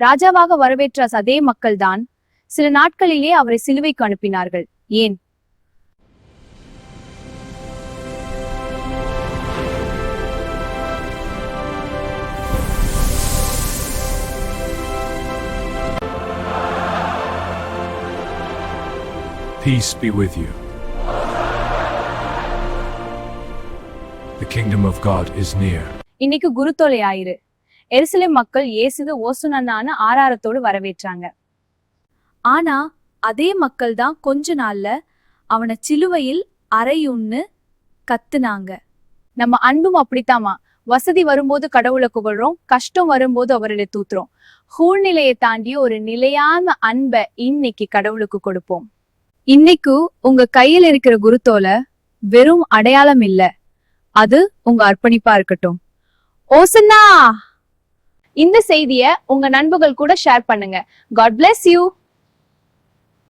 ராஜாவாக வரவேற்ற அதே மக்கள்தான் சில நாட்களிலே அவரை சிலுவைக்கு அனுப்பினார்கள். ஏன்? Peace be with you. The kingdom of God is near. இன்னைக்கு குருத்தோலை ஆயிரு. எருசலேம் மக்கள் இயேசுவை ஓசுனனான ஆராரத்தோடு வரவேற்றாங்க. ஆனா அதே மக்கள் தான் கொஞ்ச நாள்ல அவனை சிலுவையில் அறையுன்னு கத்துனாங்க. நம்ம அன்பும் அப்படித்தாமா. வசதி வரும்போது கடவுளை புகழ்றோம், கஷ்டம் வரும்போது அவர்களை தூத்துறோம். சூழ்நிலையை தாண்டி ஒரு நிலையான அன்பை இன்னைக்கு கடவுளுக்கு கொடுப்போம். இன்னைக்கு உங்க கையில் இருக்கிற குருத்தோலை வெறும் அடையாளம் இல்ல, அது உங்க அர்ப்பணிப்பா இருக்கட்டும். ஓசன்னா! இந்த செய்திய உங்க நண்பர்கள் கூட ஷேர் பண்ணுங்க. God bless you.